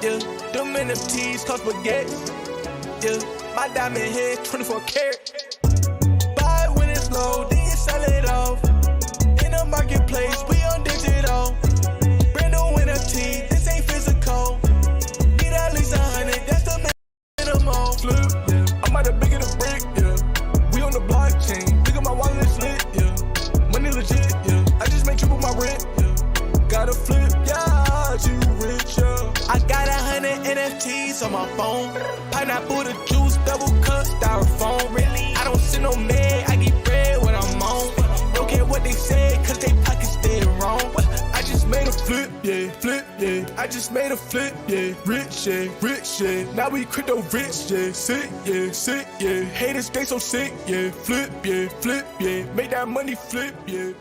Yeah, them NFTs cost baguette. Yeah, my diamond head 24 karat. Buy it when it's low, then you sell it off. In the marketplace, we on digital. Brand new NFT, this ain't physical. Need at least 100, that's the minimum. Flip, yeah, I'm out the bigger the brick, yeah. We on the blockchain, look at my wallet is lit, yeah. Money legit, yeah. I just made triple my rent, yeah. Gotta flip, yeah, you rich, yeah. I got 100 NFTs on my phone. Pineapple the juice, double cup, styrofoam. Really, I don't see no man, I get bread when I'm on. Don't care what they say, cause they pockets dead wrong. I just made a flip, yeah, flip, yeah. I just made a flip, yeah. Rich, yeah, rich, yeah. Now we crypto rich, yeah. Sick, yeah. Haters, they so sick, yeah. Flip, yeah. Make that money flip, yeah.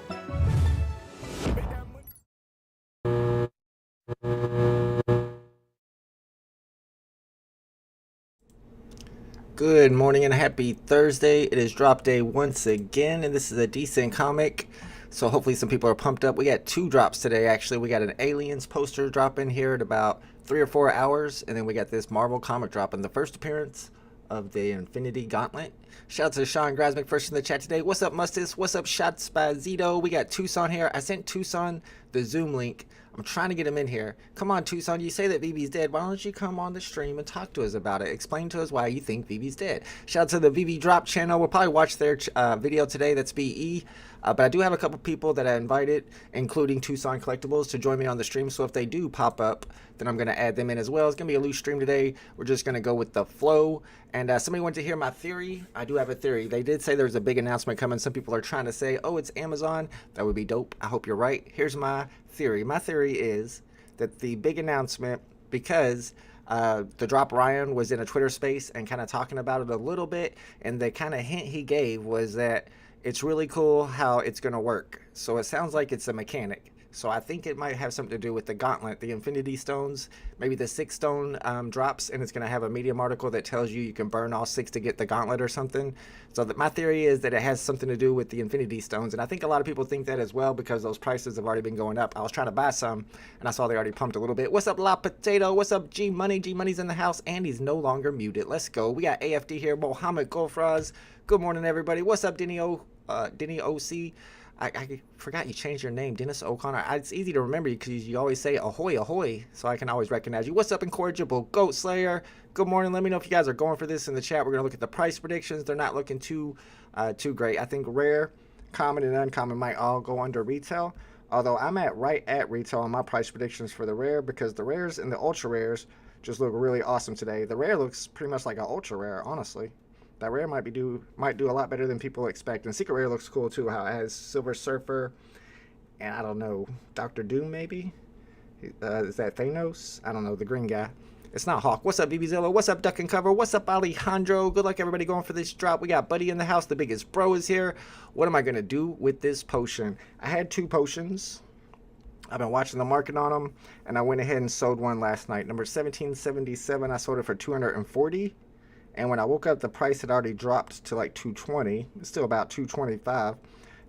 Good morning and happy Thursday. It is drop day once again, and this is a decent comic, so hopefully some people are pumped up. We got 2 drops today, actually. We got an Aliens poster drop in here at about 3 or 4 hours, and then we got this Marvel comic drop in the first appearance of the Infinity Gauntlet. Shout out to Sean Grasmick first in the chat today. What's up, Mustis? What's up, Shots by Zito? We got Tucson here. I sent Tucson the Zoom link. I'm trying to get him in here. Come on, Tucson. You say that VeVe's dead. Why don't you come on the stream and talk to us about it? Explain to us why you think VeVe's dead. Shout out to the VeVe Drop channel. We'll probably watch their video today. That's VE. But I do have a couple people that I invited, including Tucson Collectibles, to join me on the stream. So if they do pop up, then I'm going to add them in as well. It's going to be a loose stream today. We're just going to go with the flow. And somebody wanted to hear my theory. I do have a theory. They did say there's a big announcement coming. Some people are trying to say, oh, it's Amazon. That would be dope. I hope you're right. Here's my theory. My theory is that the big announcement, because the Drop Ryan was in a Twitter space and kind of talking about it a little bit, and the kind of hint he gave was that it's really cool how it's going to work. So it sounds like it's a mechanic. So I think it might have something to do with the Gauntlet, the Infinity Stones, maybe the 6 stone drops, and it's going to have a Medium article that tells you can burn all 6 to get the Gauntlet or something. So my theory is that it has something to do with the Infinity Stones, and I think a lot of people think that as well because those prices have already been going up. I was trying to buy some, and I saw they already pumped a little bit. What's up, La Potato? What's up, G Money? G Money's in the house, and he's no longer muted. Let's go. We got AFD here, Mohammed Gofraz. Good morning, everybody. What's up, Denny OC? I forgot you changed your name, Dennis O'Connor. It's easy to remember you because you always say ahoy, ahoy, so I can always recognize you. What's up, Incorrigible Goat Slayer? Good morning. Let me know if you guys are going for this in the chat. We're going to look at the price predictions. They're not looking too great. I think rare, common, and uncommon might all go under retail, although I'm right at retail on my price predictions for the rare because the rares and the ultra rares just look really awesome today. The rare looks pretty much like an ultra rare, honestly. That rare might do a lot better than people expect. And Secret Rare looks cool too, how it has Silver Surfer and I don't know, Dr. Doom maybe? Is that Thanos? I don't know, the green guy. It's not Hawk. What's up, BBZilla? What's up, Duck and Cover? What's up, Alejandro? Good luck, everybody, going for this drop. We got Buddy in the house. The biggest bro is here. What am I going to do with this potion? I had 2 potions. I've been watching the market on them, and I went ahead and sold one last night. Number 1777, I sold it for 240. And when I woke up, the price had already dropped to like 220. It's still about 225.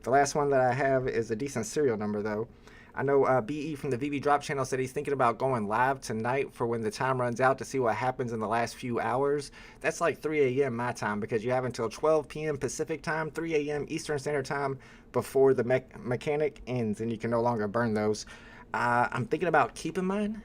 The last one that I have is a decent serial number, though. I know BE from the VeVe Drop channel said he's thinking about going live tonight for when the time runs out to see what happens in the last few hours. That's like 3 a.m. my time because you have until 12 p.m. Pacific time, 3 a.m. Eastern Standard Time before the mechanic ends and you can no longer burn those. I'm thinking about keeping mine.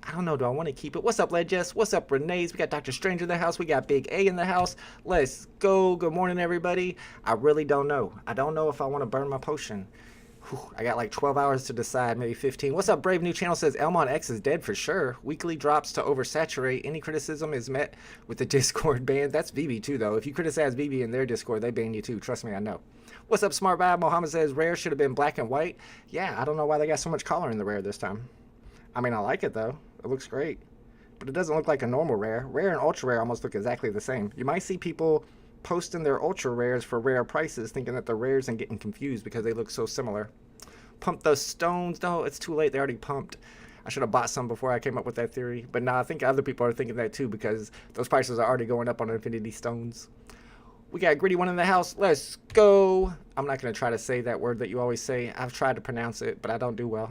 I don't know, do I want to keep it? What's up, Legess? What's up, Renee's? We got Dr. Stranger in the house. We got Big A in the house. Let's go. Good morning, everybody. I really don't know. I don't know if I want to burn my potion. Whew, I got like 12 hours to decide, maybe 15. What's up, Brave New Channel says Elmon X is dead for sure. Weekly drops to oversaturate. Any criticism is met with the Discord ban. That's VeVe too, though. If you criticize VeVe in their Discord, they ban you too. Trust me, I know. What's up, Smart Vibe? Mohammed says rare should have been black and white. Yeah, I don't know why they got so much color in the rare this time. I mean, I like it, though. It looks great. But it doesn't look like a normal rare. Rare and ultra rare almost look exactly the same. You might see people posting their ultra rares for rare prices thinking that they're rares and getting confused because they look so similar. Pump those stones. No, it's too late. They already pumped. I should have bought some before I came up with that theory. But now I think other people are thinking that too because those prices are already going up on Infinity Stones. We got Gritty One in the house. Let's go. I'm not going to try to say that word that you always say. I've tried to pronounce it, but I don't do well.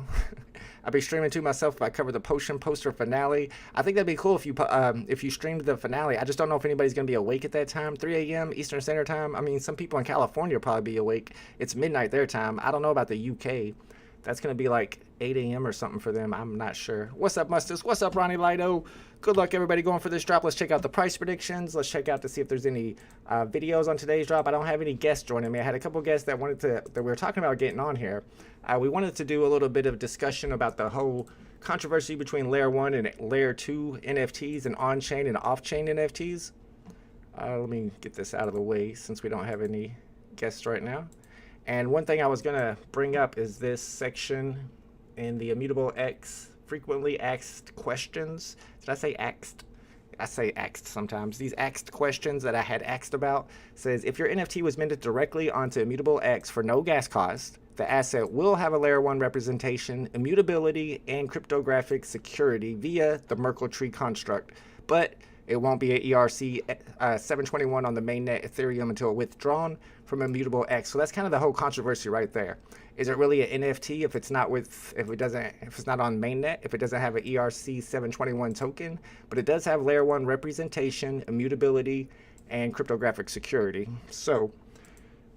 I'll be streaming to myself if I cover the Potion poster finale. I think that'd be cool if you streamed the finale. I just don't know if anybody's going to be awake at that time. 3 a.m. Eastern Standard Time. I mean, some people in California will probably be awake. It's midnight their time. I don't know about the UK. That's going to be like 8 a.m. or something for them. I'm not sure. What's up, Mustus? What's up, Ronnie Lido? Good luck, everybody, going for this drop. Let's check out the price predictions. Let's check out to see if there's any videos on today's drop. I don't have any guests joining me. I had a couple guests that we were talking about getting on here. We wanted to do a little bit of discussion about the whole controversy between Layer 1 and Layer 2 NFTs and on-chain and off-chain NFTs. Let me get this out of the way since we don't have any guests right now. And one thing I was going to bring up is this section in the Immutable X frequently asked questions. Did I say asked? I say asked sometimes. These asked questions that I had asked about says, if your NFT was minted directly onto Immutable X for no gas cost, the asset will have a Layer 1 representation, immutability, and cryptographic security via the Merkle tree construct. But it won't be an ERC 721 on the mainnet Ethereum until withdrawn from Immutable X. So that's kind of the whole controversy right there. Is it really an NFT if it's not if it's not on mainnet, if it doesn't have an ERC 721 token, but it does have Layer 1 representation, immutability, and cryptographic security. So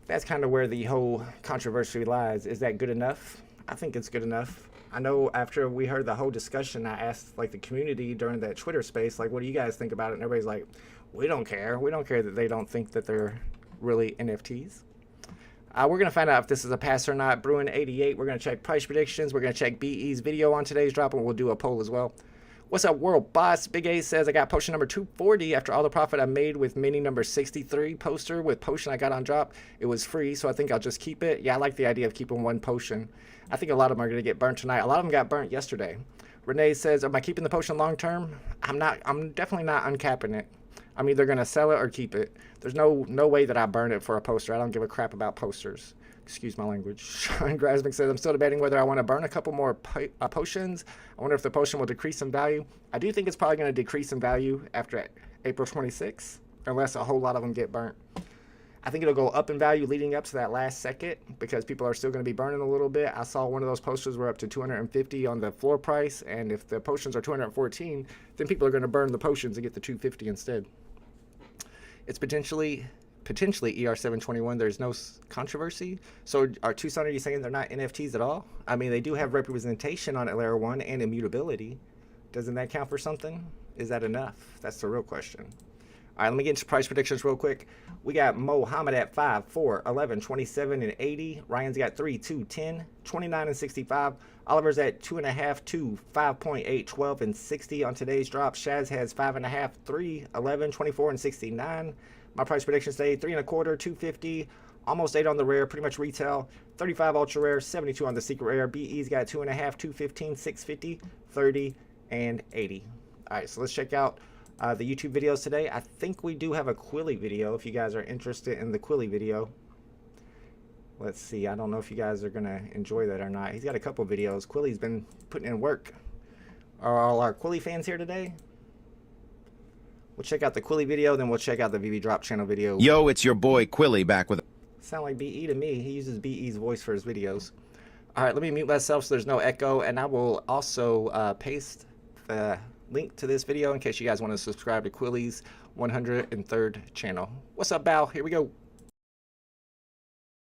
that's kind of where the whole controversy lies. Is that good enough? I think it's good enough. I know after we heard the whole discussion, I asked like the community during that Twitter space, like, what do you guys think about it? And everybody's like, we don't care. We don't care that they don't think that they're really NFTs. We're going to find out if this is a pass or not. Bruin88, we're going to check price predictions. We're going to check BE's video on today's drop, and we'll do a poll as well. What's up, World Boss? Big A says, I got potion number 240 after all the profit I made with mini number 63 poster with potion I got on drop. It was free, so I think I'll just keep it. Yeah, I like the idea of keeping one potion. I think a lot of them are going to get burnt tonight. A lot of them got burnt yesterday. Renee says, am I keeping the potion long term? I'm definitely not uncapping it. I'm either going to sell it or keep it. There's no way that I burn it for a poster. I don't give a crap about posters. Excuse my language. Sean Grasmick says, I'm still debating whether I want to burn a couple more potions. I wonder if the potion will decrease in value. I do think it's probably going to decrease in value after April 26th, unless a whole lot of them get burnt. I think it'll go up in value leading up to that last second because people are still going to be burning a little bit. I saw one of those posters were up to 250 on the floor price, and if the potions are 214, then people are going to burn the potions and get the 250 instead. It's potentially ER721. There's no controversy. So are Tucson, are you saying they're not NFTs at all? I mean, they do have representation on Layer 1 and immutability. Doesn't that count for something? Is that enough? That's the real question. All right, let me get into price predictions real quick. We got Mohammed at 5, 4, 11, 27, and 80. Ryan's got 3, 2, 10, 29, and 65. Oliver's at 2.5, 2, 5.8, 12, and 60 on today's drop. Shaz has 5.5, 3, 11, 24, and 69. My price predictions today, 3.25, 250, almost 8 on the rare, pretty much retail. 35 ultra rare, 72 on the secret rare. BE's got 2.5, 215, 650, 30, and 80. All right, so let's check out the YouTube videos today. I think we do have a Quilly video if you guys are interested in the Quilly video. Let's see. I don't know if you guys are going to enjoy that or not. He's got a couple videos. Quilly's been putting in work. Are all our Quilly fans here today? We'll check out the Quilly video, then we'll check out the VeVe Drop channel video. Yo, it's your boy Quilly back with... Sound like BE to me. He uses BE's voice for his videos. All right, let me mute myself so there's no echo, and I will also paste the link to this video in case you guys want to subscribe to Quilly's 103rd channel. What's up, Bao? Here we go.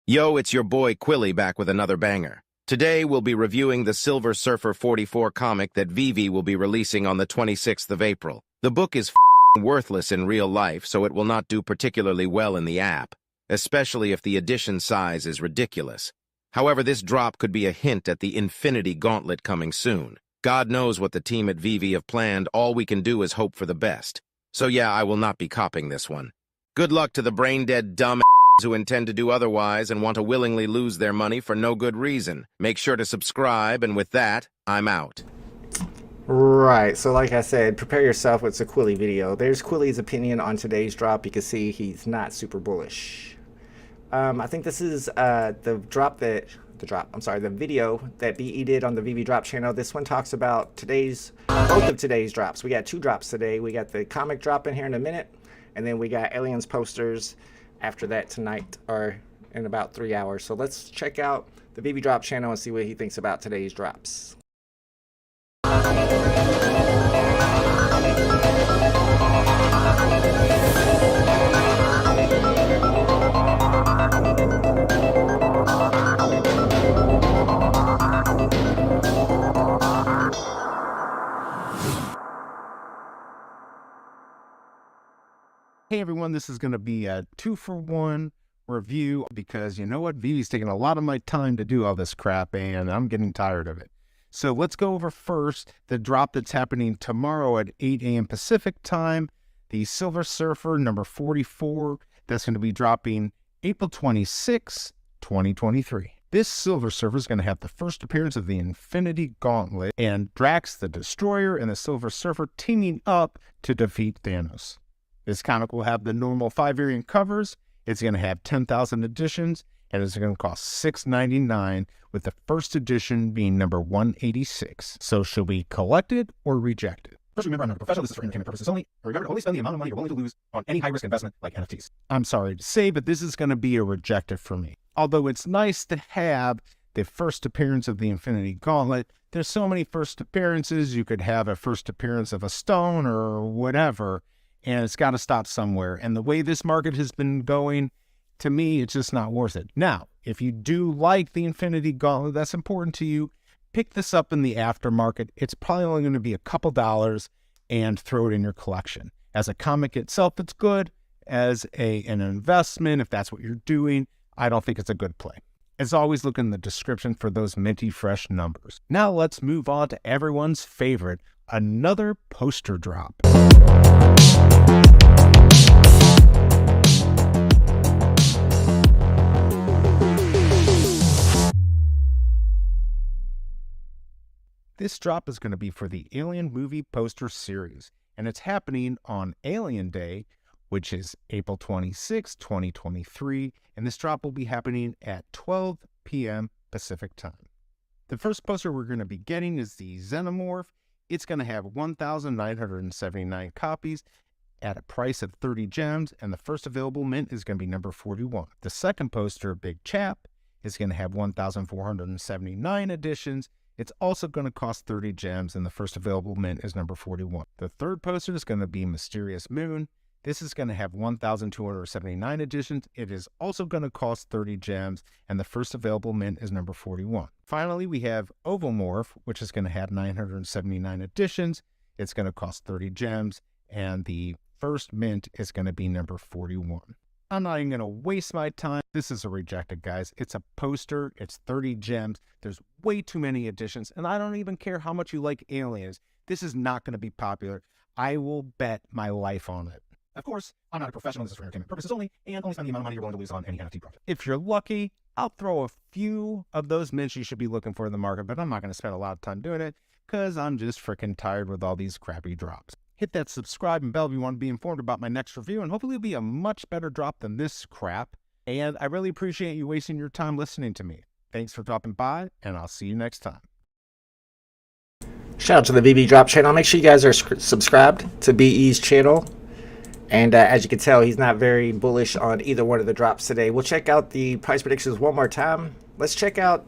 Yo, it's your boy Quilly back with another banger. Today, we'll be reviewing the Silver Surfer 44 comic that VeVe will be releasing on the 26th of April. The book is worthless in real life, so it will not do particularly well in the app, especially if the edition size is ridiculous. However, this drop could be a hint at the Infinity Gauntlet coming soon. God knows what the team at VeVe have planned. All we can do is hope for the best. So yeah, I will not be copying this one. Good luck to the brain-dead dumb who intend to do otherwise and want to willingly lose their money for no good reason. Make sure to subscribe, and with that, I'm out. Right, so like I said, prepare yourself with the Quilly video. There's Quilly's opinion on today's drop. You can see he's not super bullish. I think this is the video that BE did on the VeVe Drop channel. This one talks about both of today's drops. We got 2 drops today. We got the comic drop in here in a minute, and then we got aliens posters. after that tonight or in about 3 hours. So let's check out the VeVe Drop channel and see what he thinks about today's drops. Hey everyone, this is going to be a 2-for-1 review because you know what? VeVe's taking a lot of my time to do all this crap and I'm getting tired of it. So let's go over first the drop that's happening tomorrow at 8 a.m. Pacific time. The Silver Surfer number 44, that's going to be dropping April 26, 2023. This Silver Surfer is going to have the first appearance of the Infinity Gauntlet and Drax the Destroyer and the Silver Surfer teaming up to defeat Thanos. This comic will have the normal 5 variant covers. It's going to have 10,000 editions, and it's going to cost $6.99, with the first edition being number 186. So should we collect it or reject it? First, remember, I'm not a professional. This is for entertainment purposes only. Remember to only spend the amount of money you're willing to lose on any high-risk investment like NFTs. I'm sorry to say, but this is going to be a reject it for me. Although it's nice to have the first appearance of the Infinity Gauntlet, there's so many first appearances. You could have a first appearance of a stone or whatever, and it's got to stop somewhere. And the way this market has been going, to me, it's just not worth it. Now, if you do like the Infinity Gauntlet, that's important to you, pick this up in the aftermarket. It's probably only going to be a couple dollars and throw it in your collection. As a comic itself, it's good. As an investment, if that's what you're doing, I don't think it's a good play. As always, look in the description for those minty fresh numbers. Now let's move on to everyone's favorite, another poster drop. This drop is going to be for the Alien movie poster series, and it's happening on Alien Day, which is April 26, 2023, and this drop will be happening at 12 p.m. Pacific time. The first poster we're going to be getting is the Xenomorph. It's going to have 1,979 copies at a price of 30 gems, and the first available mint is going to be number 41. The second poster, Big Chap, is going to have 1,479 editions. It's also going to cost 30 gems, and the first available mint is number 41. The third poster is going to be Mysterious Moon. This is going to have 1,279 editions. It is also going to cost 30 gems, and the first available mint is number 41. Finally, we have Ovomorph, which is going to have 979 editions. It's going to cost 30 gems, and the first mint is going to be number 41. I'm not even going to waste my time. This is a rejected, guys. It's a poster. It's 30 gems. There's way too many editions, and I don't even care how much you like aliens. This is not going to be popular. I will bet my life on it. Of course, I'm not a professional. This is for entertainment purposes only, and only spend the amount of money you're willing to lose on any NFT project. If you're lucky, I'll throw a few of those mints you should be looking for in the market, but I'm not going to spend a lot of time doing it because I'm just freaking tired with all these crappy drops. Hit that subscribe and bell if you want to be informed about my next review, and hopefully it'll be a much better drop than this crap. And I really appreciate you wasting your time listening to me. Thanks for dropping by, and I'll see you next time. Shout out to the VeVe Drop channel. Make sure you guys are subscribed to BE's channel. And as you can tell, he's not very bullish on either one of the drops today. We'll check out the price predictions one more time. Let's check out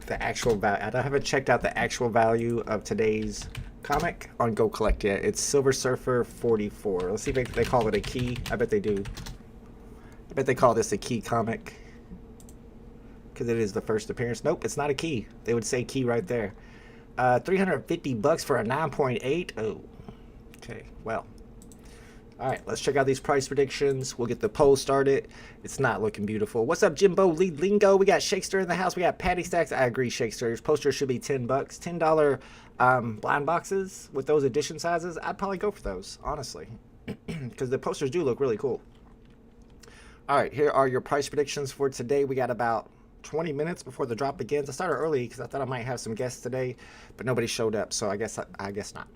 the actual value. I haven't checked out the actual value of today's comic on Go Collect yet. It's Silver Surfer 44. Let's see if they call it a key. I bet they do. I bet they call this a key comic because it is the first appearance. Nope, it's not a key. They would say key right there. $350 for a 9.8. Oh, okay. Well, all right. Let's check out these price predictions. We'll get the poll started. It's not looking beautiful. What's up, Jimbo Lee Lingo? We got Shakespeare in the house. We got Patty Stacks. I agree, Shakespeare. Your poster should be $10. $10 blind boxes with those edition sizes. I'd probably go for those, honestly, because the posters do look really cool. All right, here are your price predictions for today. We got about 20 minutes before the drop begins. I started early because I thought I might have some guests today, but nobody showed up, so I guess not.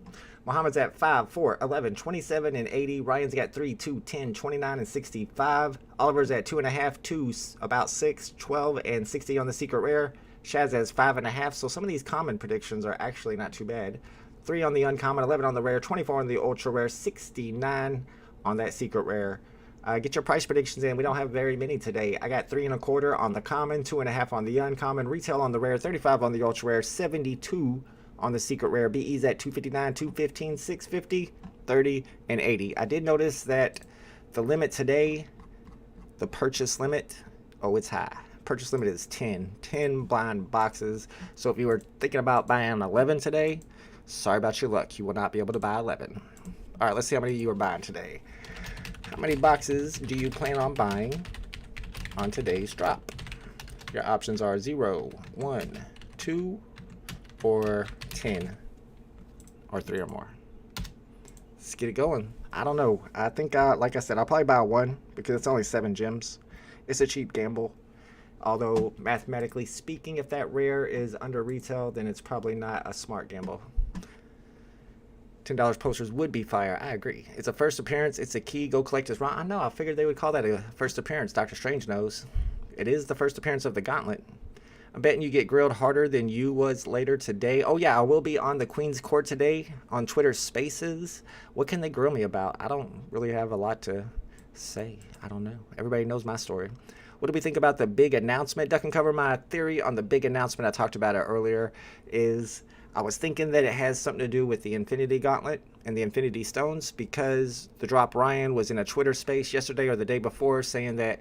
Muhammad's at 5, 4, 11, 27, and 80. Ryan's got 3, 2, 10, 29, and 65. Oliver's at 2.5, 2, about 6, 12, and 60 on the secret rare. Shaz has 5.5, so some of these common predictions are actually not too bad. 3 on the uncommon, 11 on the rare, 24 on the ultra rare, 69 on that secret rare. Get your price predictions in. We don't have very many today. I got 3 1/4 on the common, 2.5 on the uncommon, retail on the rare, 35 on the ultra rare, 72 on the secret rare. BE's at 259, 215, 650, 30, and 80. I did notice that the limit today, the purchase limit, oh, it's high. Purchase limit is 10 blind boxes. So if you were thinking about buying 11 today, sorry about your luck. You will not be able to buy 11. All right, let's see how many of you are buying today. How many boxes do you plan on buying on today's drop? Your options are 0, 1, 2, or 10, or 3 or more. Let's get it going. I don't know. I think, like I said, I'll probably buy 1 because it's only 7 gems. It's a cheap gamble. Although, mathematically speaking, if that rare is under retail, then it's probably not a smart gamble. $10 posters would be fire. I agree. It's a first appearance. It's a key. Go collect his run. I know. I figured they would call that a first appearance. Doctor Strange knows. It is the first appearance of the Gauntlet. I'm betting you get grilled harder than you was later today. Oh, yeah. I will be on the Queen's Court today on Twitter Spaces. What can they grill me about? I don't really have a lot to say. I don't know. Everybody knows my story. What do we think about the big announcement? Duck and cover. My theory on the big announcement, I talked about it earlier, is I was thinking that it has something to do with the Infinity Gauntlet and the Infinity Stones, because the Drop Ryan was in a Twitter space yesterday or the day before saying that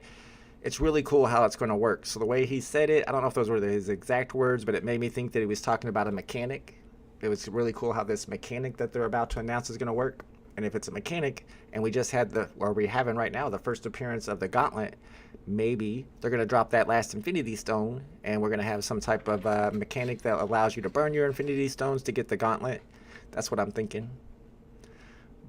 it's really cool how it's going to work. So the way he said it, I don't know if those were his exact words, but it made me think that he was talking about a mechanic. It was really cool how this mechanic that they're about to announce is going to work. And if it's a mechanic, and we just had we're having right now the first appearance of the Gauntlet, maybe they're going to drop that last Infinity Stone, and we're going to have some type of mechanic that allows you to burn your Infinity Stones to get the Gauntlet. That's what I'm thinking.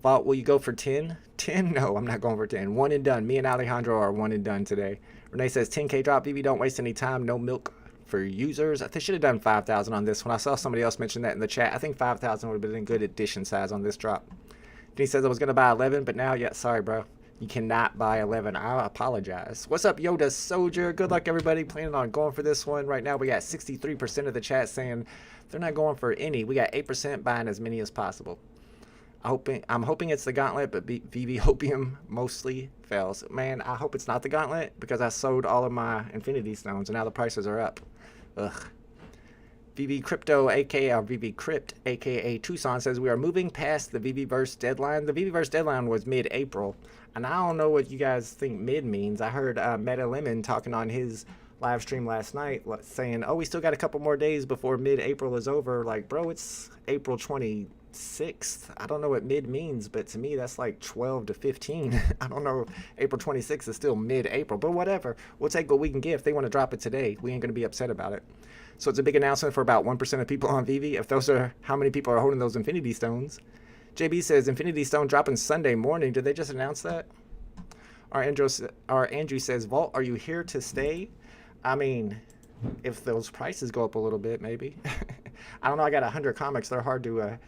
Vault, will you go for 10? 10? No, I'm not going for 10. 1 and done. Me and Alejandro are 1 and done today. Renee says 10K drop. VeVe, don't waste any time. No milk for users. They should have done 5,000 on this one. I saw somebody else mention that in the chat. I think 5,000 would have been a good addition size on this drop. He says I was going to buy 11, but now, yeah, sorry, bro. You cannot buy 11. I apologize. What's up, Yoda Soldier? Good luck, everybody. Planning on going for this one. Right now, we got 63% of the chat saying they're not going for any. We got 8% buying as many as possible. I'm hoping it's the Gauntlet, but VeVe Hopium mostly fails. Man, I hope it's not the Gauntlet because I sold all of my Infinity Stones, and now the prices are up. Ugh. VeVe Crypto, aka VeVe Crypt, aka Tucson, says we are moving past the VeVeverse deadline. The VeVeverse deadline was mid-April, and I don't know what you guys think mid means. I heard Meta Lemon talking on his live stream last night saying, oh, we still got a couple more days before mid-April is over. Like, bro, it's April 26th. I don't know what mid means, but to me, that's like 12 to 15. I don't know. April 26th is still mid-April, but whatever. We'll take what we can get. If they want to drop it today, we ain't going to be upset about it. So it's a big announcement for about 1% of people on VeVe. If those are how many people are holding those Infinity Stones. JB says Infinity Stone dropping Sunday morning. Did they just announce that? Our Andrew says, Vault, are you here to stay? I mean, if those prices go up a little bit, maybe. I don't know. I got 100 comics. They're hard to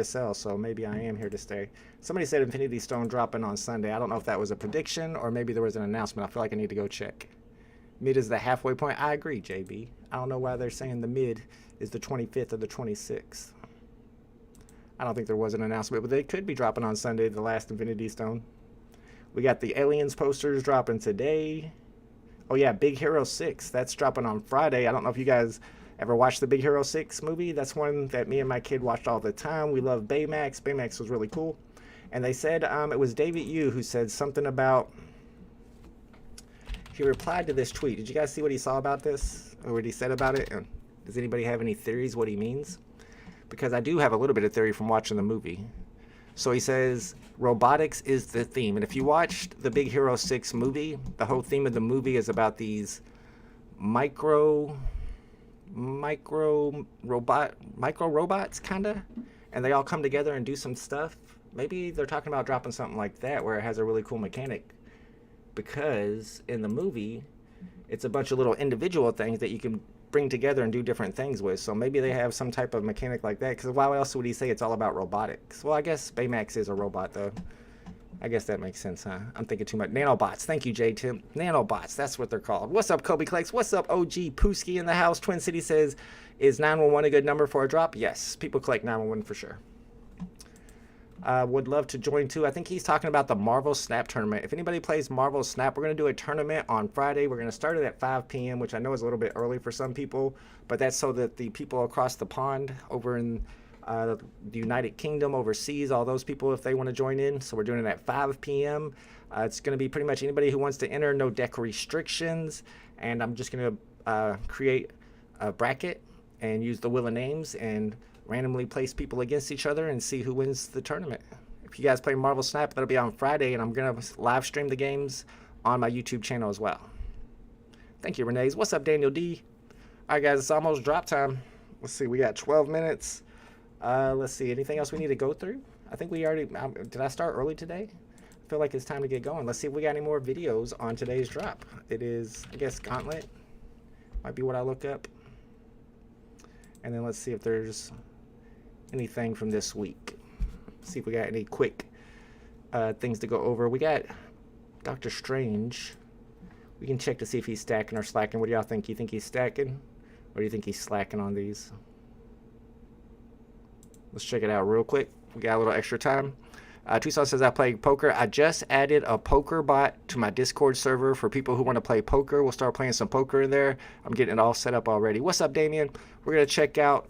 sell, so maybe I am here to stay. Somebody said Infinity Stone dropping on Sunday. I don't know if that was a prediction or maybe there was an announcement. I feel like I need to go check. Mid is the halfway point. I agree, JB. I don't know why they're saying the mid is the 25th or the 26th. I don't think there was an announcement, but they could be dropping on Sunday, the last Infinity Stone. We got the Aliens posters dropping today. Oh, yeah, Big Hero 6. That's dropping on Friday. I don't know if you guys ever watched the Big Hero 6 movie. That's one that me and my kid watched all the time. We love Baymax. Baymax was really cool. And they said it was David Yu who said something about... He replied to this tweet. Did you guys see what he saw about this? Or what he said about it? And does anybody have any theories what he means? Because I do have a little bit of theory from watching the movie. So he says, robotics is the theme. And if you watched the Big Hero 6 movie, the whole theme of the movie is about these micro robots, kind of. And they all come together and do some stuff. Maybe they're talking about dropping something like that where it has a really cool mechanic. Because in the movie, it's a bunch of little individual things that you can bring together and do different things with. So maybe they have some type of mechanic like that. Because why else would he say it's all about robotics? Well, I guess Baymax is a robot, though. I guess that makes sense, huh? I'm thinking too much. Nanobots. Thank you, J-Tim. Nanobots. That's what they're called. What's up, Kobe Clex? What's up, OG Pooski in the house? Twin City says, is 911 a good number for a drop? Yes. People collect 911 for sure. would love to join too. I think he's talking about the Marvel Snap tournament. If anybody plays Marvel Snap, we're going to do a tournament on Friday. We're going to start it at 5 p.m., which I know is a little bit early for some people, but that's so that the people across the pond over in the United Kingdom, overseas, all those people, if they want to join in. So we're doing it at 5 p.m. It's going to be pretty much anybody who wants to enter, no deck restrictions. And I'm just going to create a bracket and use the wheel of names and randomly place people against each other and see who wins the tournament. If you guys play Marvel Snap, that'll be on Friday, and I'm going to live stream the games on my YouTube channel as well. Thank you, Renee's. What's up, Daniel D? All right, guys, it's almost drop time. Let's see, we got 12 minutes. Let's see, anything else we need to go through? I think we already, did I start early today? I feel like it's time to get going. Let's see if we got any more videos on today's drop. It is, I guess, Gauntlet. Might be what I look up. And then let's see if there's anything from this week. See if we got any quick things to go over. We got Doctor Strange. We can check to see if he's stacking or slacking. What do y'all think? You think he's stacking? Or do you think he's slacking on these? Let's check it out real quick. We got a little extra time. Tucson says, I play poker. I just added a poker bot to my Discord server for people who want to play poker. We'll start playing some poker in there. I'm getting it all set up already. What's up, Damien? We're going to check out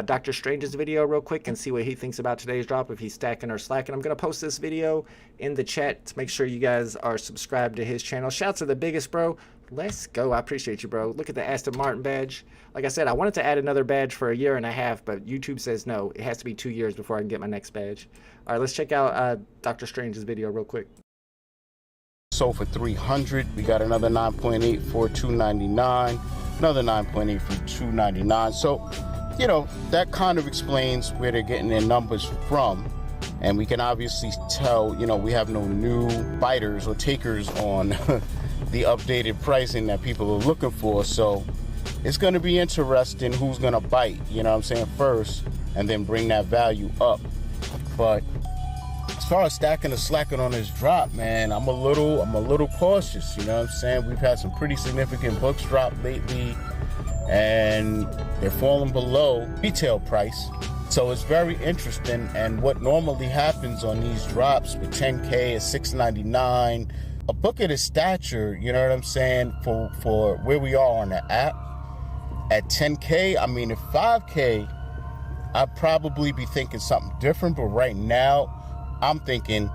Doctor Strange's video real quick and see what he thinks about today's drop, if he's stacking or slacking. I'm going to post this video in the chat to make sure you guys are subscribed to his channel. Shouts to the biggest, bro. Let's go. I appreciate you, bro. Look at the Aston Martin badge. Like I said, I wanted to add another badge for 1.5 years, but YouTube says no. It has to be 2 years before I can get my next badge. All right, let's check out Doctor Strange's video real quick. Sold for $300. We got another 9.8 for $299. Another 9.8 for $299. So, you know, that kind of explains where they're getting their numbers from. And we can obviously tell, you know, we have no new biters or takers on the updated pricing that people are looking for. So it's going to be interesting who's going to bite, you know what I'm saying, first, and then bring that value up. But as far as stacking or slacking on this drop, man, I'm a little cautious, you know what I'm saying? We've had some pretty significant books drop lately, and they're falling below retail price. So it's very interesting, and what normally happens on these drops with 10K is $6.99. A book of this stature, you know what I'm saying, for where we are on the app, at 10K, I mean, at 5K, I'd probably be thinking something different, but right now, I'm thinking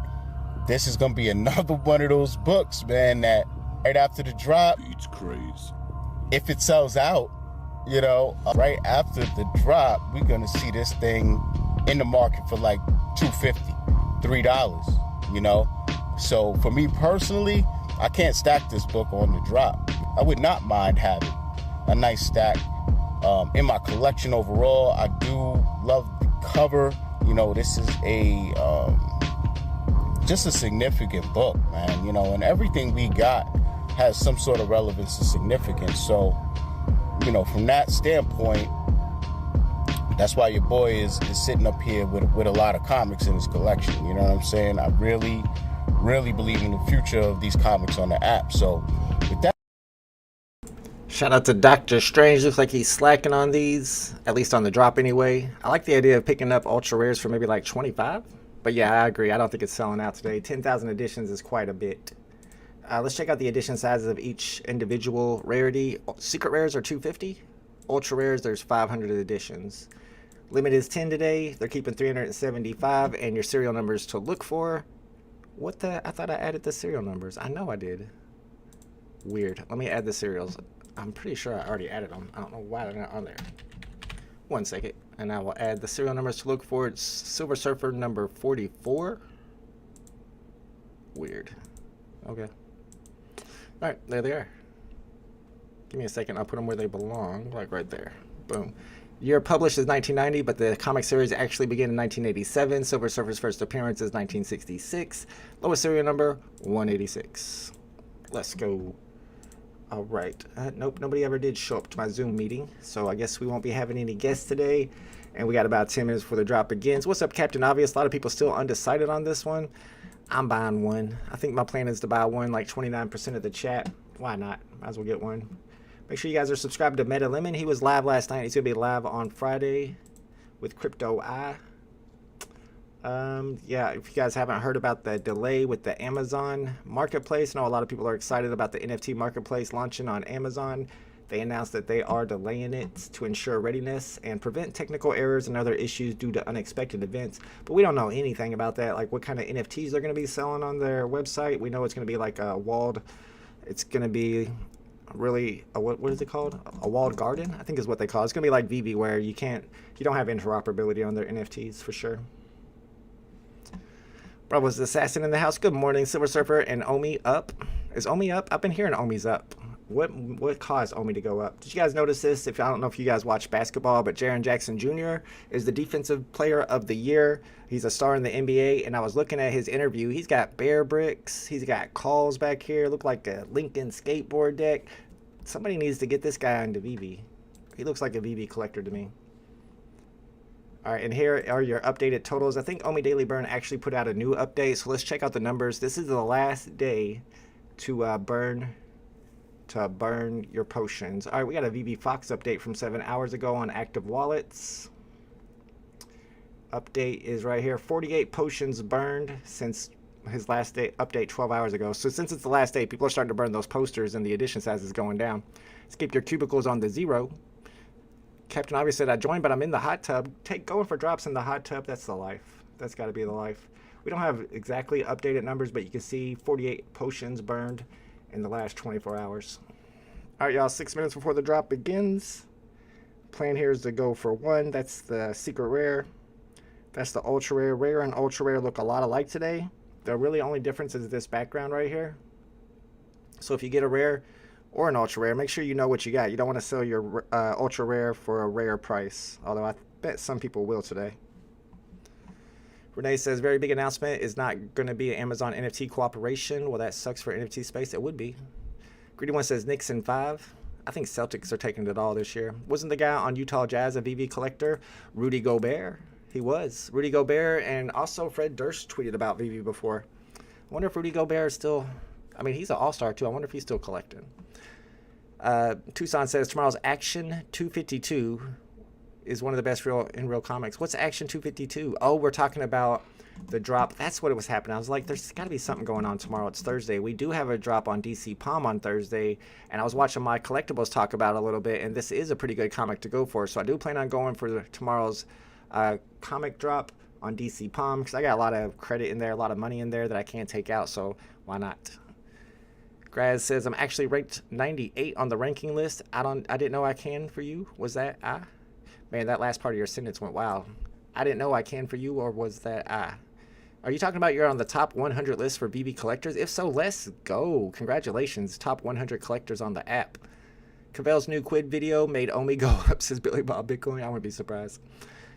this is going to be another one of those books, man, that right after the drop, it's crazy. If it sells out, you know, right after the drop, we're going to see this thing in the market for like $2.50, $3, you know? So for me personally, I can't stack this book on the drop. I would not mind having a nice stack in my collection overall. I do love the cover. You know, this is a just a significant book, man, you know, and everything we got has some sort of relevance and significance. So, you know, from that standpoint, that's why your boy is sitting up here with a lot of comics in his collection. You know what I'm saying? I really believe in the future of these comics on the app. So with that, Shout out to Doctor Strange. Looks like he's slacking on these, at least on the drop anyway. I like the idea of picking up ultra rares for maybe like 25. But yeah, I agree. I don't think it's selling out today. 10,000 editions is quite a bit. Let's check out the edition sizes of each individual rarity. Secret rares are 250. Ultra rares, there's 500 editions. Limit is 10 today. They're keeping 375. And your serial numbers to look for. What the? I thought I added the serial numbers. I know I did. Weird. Let me add the serials. I'm pretty sure I already added them. I don't know why they're not on there. 1 second. And I will add the serial numbers to look for. It's Silver Surfer number 44. Weird. Okay. Alright, there they are. Give me a second. I'll put them where they belong. Like right there. Boom. Year published is 1990, but the comic series actually began in 1987. Silver Surfer's first appearance is 1966. Lowest serial number, 186. Let's go. All right. Nope, nobody ever did show up to my Zoom meeting, so I guess we won't be having any guests today. And we got about 10 minutes before the drop begins. What's up, Captain Obvious? A lot of people still undecided on this one. I'm buying one. I think my plan is to buy one, like 29% of the chat. Why not? Might as well get one. Make sure you guys are subscribed to Meta Lemon. He was live last night. He's going to be live on Friday with Crypto Eye. Yeah, if you guys haven't heard about the delay with the Amazon marketplace, I know a lot of people are excited about the NFT marketplace launching on Amazon. They announced that they are delaying it to ensure readiness and prevent technical errors and other issues due to unexpected events. But we don't know anything about that, like what kind of NFTs they're going to be selling on their website. We know it's going to be like a walled, it's going to be really what is it called, a walled garden, I think is what they call it. It's going to be like VeVe, where you don't have interoperability on their NFTs for sure. Bravo's Assassin in the house. Good morning, Silver Surfer and Omi up. Is Omi up? I've been hearing Omi's up. What caused Omi to go up? Did you guys notice this? I don't know if you guys watch basketball, but Jaren Jackson Jr. is the Defensive Player of the Year. He's a star in the NBA, and I was looking at his interview. He's got bear bricks. He's got calls back here. Look like a Lincoln skateboard deck. Somebody needs to get this guy into VeVe. He looks like a VeVe collector to me. All right, and here are your updated totals. I think Omi Daily Burn actually put out a new update, so let's check out the numbers. This is the last day to burn your potions. All right, we got a VeVe Fox update from 7 hours ago on active wallets. Update is right here. 48 potions burned since his last day update 12 hours ago. So since it's the last day, people are starting to burn those posters and the edition size is going down. Let's keep your cubicles on the 0. Captain Obvious said, I joined, but I'm in the hot tub. Going for drops in the hot tub, that's the life. That's got to be the life. We don't have exactly updated numbers, but you can see 48 potions burned in the last 24 hours. All right, y'all, 6 minutes before the drop begins. Plan here is to go for 1. That's the secret rare. That's the ultra rare. Rare and ultra rare look a lot alike today. The really only difference is this background right here. So if you get a rare or an ultra rare, make sure you know what you got. You don't want to sell your ultra rare for a rare price, although I bet some people will today. Renee says, very big announcement is not going to be an Amazon NFT cooperation. Well, that sucks for NFT space. It would be. Greedy One says, Knicks in 5. I think Celtics are taking it all this year. Wasn't the guy on Utah Jazz a VeVe collector? Rudy Gobert? He was. Rudy Gobert, and also Fred Durst tweeted about VeVe before. I wonder if Rudy Gobert is still... I mean, he's an all-star too. I wonder if he's still collecting. Tucson says, tomorrow's Action 252 is one of the best in real comics. What's Action 252? Oh, we're talking about the drop. That's what it was happening. I was like, there's got to be something going on tomorrow. It's Thursday. We do have a drop on DC Palm on Thursday, and I was watching my Collectibles talk about it a little bit, and this is a pretty good comic to go for. So I do plan on going for tomorrow's comic drop on DC Palm, because I got a lot of credit in there, a lot of money in there that I can't take out, so why not? Graz says, I'm actually ranked 98 on the ranking list. I didn't know I can for you. Was that I? Man, that last part of your sentence went wow. I didn't know I can for you, or was that I? Are you talking about you're on the top 100 list for VeVe collectors? If so, let's go. Congratulations, top 100 collectors on the app. Cavell's new Quid video made Omi go up, says Billy Bob Bitcoin. I wouldn't be surprised.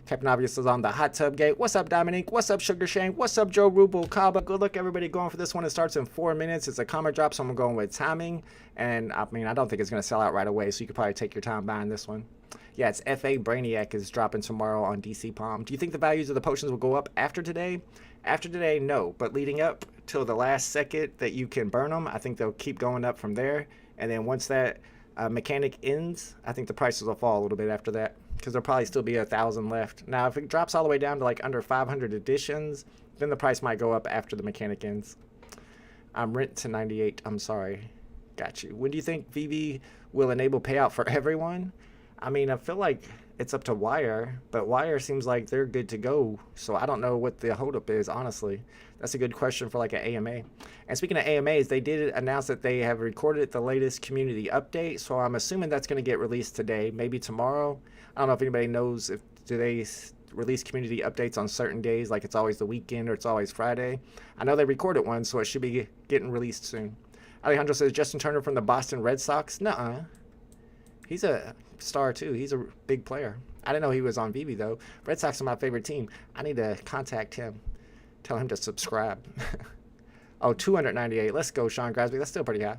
Captain Obvious is on the hot tub gate. What's up, Dominique? What's up, Sugar Shane? What's up, Joe Ruble? Kaba. Good luck, everybody, going for this one. It starts in 4 minutes. It's a comic drop, so I'm going with timing. And, I mean, I don't think it's going to sell out right away, so you could probably take your time buying this one. Yeah, it's FA Brainiac is dropping tomorrow on DC Palm. Do you think the values of the potions will go up after today? After today, no. But leading up till the last second that you can burn them, I think they'll keep going up from there. And then once that mechanic ends, I think the prices will fall a little bit after that, because there'll probably still be 1,000 left. Now, if it drops all the way down to like under 500 editions, then the price might go up after the mechanic ends. I'm rent to 98. I'm sorry. Got you. When do you think VeVe will enable payout for everyone? I mean, I feel like it's up to Wire, but Wire seems like they're good to go. So I don't know what the holdup is, honestly. That's a good question for like an AMA. And speaking of AMAs, they did announce that they have recorded the latest community update. So I'm assuming that's going to get released today, maybe tomorrow. I don't know if anybody knows if do they release community updates on certain days, like it's always the weekend or it's always Friday. I know they recorded one, so it should be getting released soon. Alejandro says, Justin Turner from the Boston Red Sox? Nuh-uh. He's a star, too. He's a big player. I didn't know he was on VeVe, though. Red Sox are my favorite team. I need to contact him. Tell him to subscribe. Oh, 298. Let's go, Sean Grasby. That's still pretty high.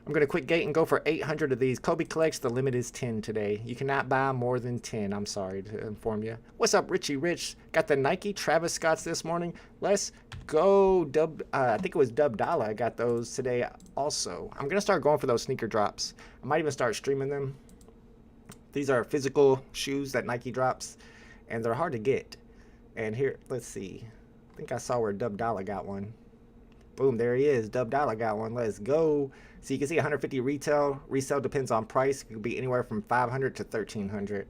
I'm going to quit gate and go for 800 of these. Kobe collects. The limit is 10 today. You cannot buy more than 10. I'm sorry to inform you. What's up, Richie Rich? Got the Nike Travis Scotts this morning. Let's go. I think it was Dub Dollar. I got those today also. I'm going to start going for those sneaker drops. I might even start streaming them. These are physical shoes that Nike drops, and they're hard to get. And here, let's see. think I saw where Dub Dollar got one. Boom, there he is. Dub Dollar got one. Let's go. So you can see 150 retail. Resale depends on price. It could be anywhere from 500 to 1300.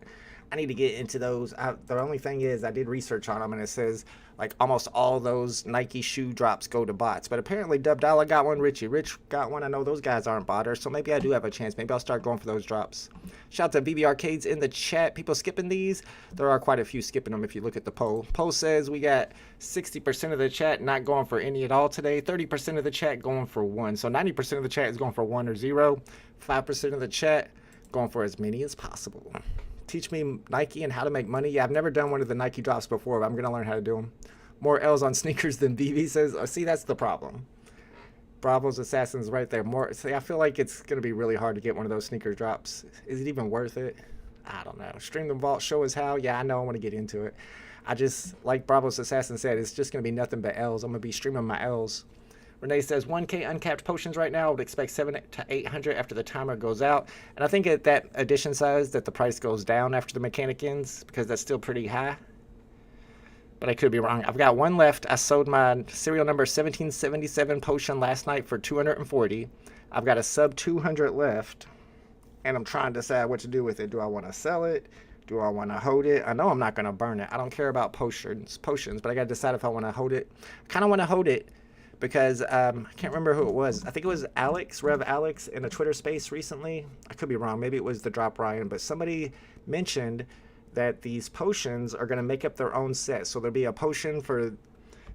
I need to get into those. The only thing is I did research on them, and it says like almost all those Nike shoe drops go to bots. But apparently Dub Dollar got one. Richie Rich got one. I know those guys aren't botters, so maybe I do have a chance. Maybe I'll start going for those drops. Shout out to VeVe Arcades in the chat. People skipping these. There are quite a few skipping them if you look at the poll. Poll says we got 60% of the chat not going for any at all today. 30% of the chat going for one. So 90% of the chat is going for 1 or 0. 5% of the chat going for as many as possible. Teach me Nike and how to make money. Yeah, I've never done one of the Nike drops before, but I'm going to learn how to do them. More L's on sneakers than VeVe says. Oh, see, that's the problem. Bravo's Assassins right there. More. See, I feel like it's going to be really hard to get one of those sneaker drops. Is it even worth it? I don't know. Stream the vault, show us how. Yeah, I know. I want to get into it. I just, like Bravo's Assassin said, it's just going to be nothing but L's. I'm going to be streaming my L's. Renee says 1K uncapped potions right now. I would expect 700 to 800 after the timer goes out. And I think at that edition size that the price goes down after the mechanic ends because that's still pretty high. But I could be wrong. I've got one left. I sold my serial number 1777 potion last night for 240. I've got a sub 200 left. And I'm trying to decide what to do with it. Do I want to sell it? Do I want to hold it? I know I'm not going to burn it. I don't care about potions, but I got to decide if I want to hold it. I kind of want to hold it. Because I can't remember who it was. I think it was Alex, Rev Alex, in a Twitter space recently. I could be wrong. Maybe it was the Drop Ryan. But somebody mentioned that these potions are going to make up their own set. So there'll be a potion for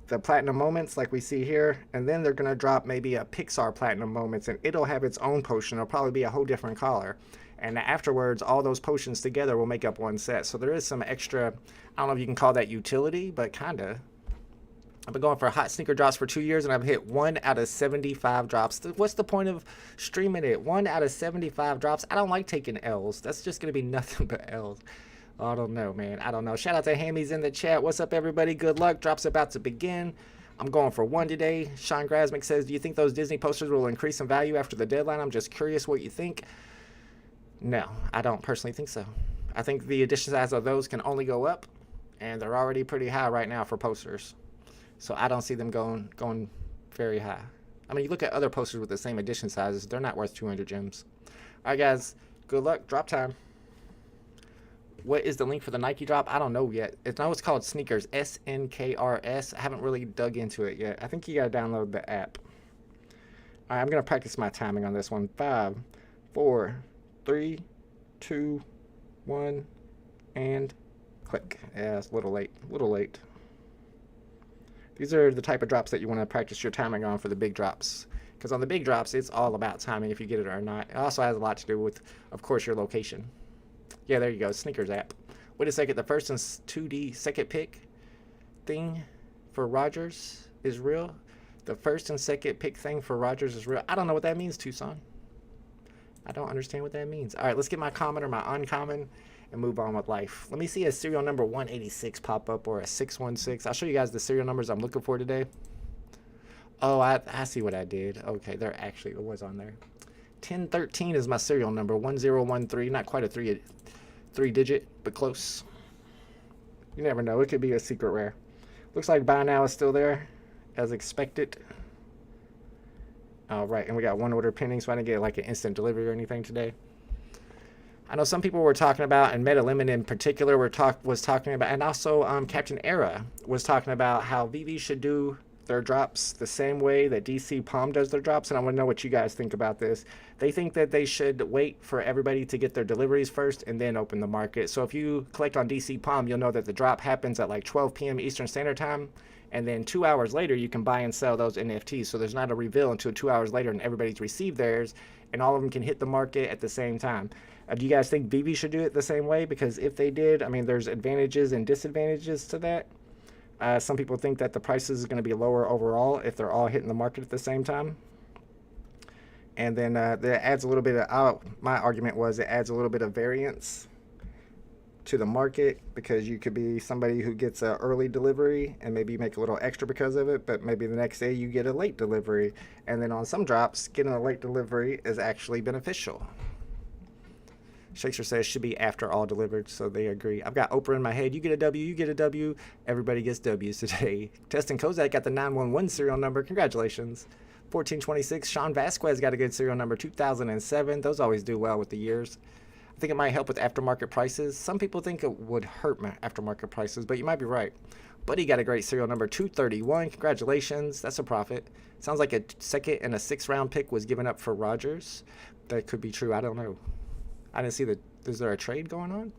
the Platinum Moments like we see here. And then they're going to drop maybe a Pixar Platinum Moments. And it'll have its own potion. It'll probably be a whole different color. And afterwards, all those potions together will make up one set. So there is some extra, I don't know if you can call that utility, but kind of. I've been going for hot sneaker drops for 2 years, and I've hit 1 out of 75 drops. What's the point of streaming it? 1 out of 75 drops. I don't like taking L's. That's just going to be nothing but L's. I don't know, man. I don't know. Shout out to Hammies in the chat. What's up, everybody? Good luck. Drops about to begin. I'm going for 1 today. Sean Grasmick says, do you think those Disney posters will increase in value after the deadline? I'm just curious what you think. No, I don't personally think so. I think the edition size of those can only go up, and they're already pretty high right now for posters. So I don't see them going very high. I mean, you look at other posters with the same edition sizes, they're not worth 200 gems. All right, guys, good luck. Drop time. What is the link for the Nike drop? I don't know yet. I know it's called Sneakers, SNKRS. I haven't really dug into it yet. I think you got to download the app. All right, I'm going to practice my timing on this one. 5, 4, 3, 2, 1, and click. Yeah, it's a little late. A little late. These are the type of drops that you want to practice your timing on for the big drops. Because on the big drops, it's all about timing if you get it or not. It also has a lot to do with, of course, your location. Yeah, there you go. Sneakers app. Wait a second. The first and 2D second pick thing for Rogers is real. The first and second pick thing for Rogers is real. I don't know what that means, Tucson. I don't understand what that means. All right, let's get my common or my uncommon and move on with life. Let me see a serial number 186 pop up or a 616. I'll show you guys the serial numbers I'm looking for today. Oh, I see what I did. Okay, there actually was on there. 1013 is my serial number. 1013. Not quite a three digit, but close. You never know. It could be a secret rare. Looks like buy now is still there, as expected. All right, and we got one order pending, so I didn't get like an instant delivery or anything today. I know some people were talking about, and Meta Lemon in particular was talking about, and also Captain Era was talking about how VeVe should do their drops the same way that DC Palm does their drops, and I want to know what you guys think about this. They think that they should wait for everybody to get their deliveries first and then open the market. So if you collect on DC Palm, you'll know that the drop happens at like 12 p.m. Eastern Standard Time, and then 2 hours later you can buy and sell those NFTs. So there's not a reveal until 2 hours later and everybody's received theirs, and all of them can hit the market at the same time. Do you guys think VeVe should do it the same way? Because if they did, I mean, there's advantages and disadvantages to that. Some people think that the prices are going to be lower overall if they're all hitting the market at the same time. And then that adds a little bit of, my argument was it adds a little bit of variance to the market, because you could be somebody who gets an early delivery and maybe make a little extra because of it, but maybe the next day you get a late delivery. And then on some drops, getting a late delivery is actually beneficial. Shakespeare says should be after all delivered, so they agree. I've got Oprah in my head. You get a W, you get a W. Everybody gets W's today. Testing Kozak got the 911 serial number. Congratulations. 1426. Sean Vasquez got a good serial number. 2007. Those always do well with the years. I think it might help with aftermarket prices. Some people think it would hurt my aftermarket prices, but you might be right. Buddy got a great serial number. 231. Congratulations. That's a profit. Sounds like a 2nd and a 6th round pick was given up for Rogers. That could be true. I don't know. I didn't see is there a trade going on?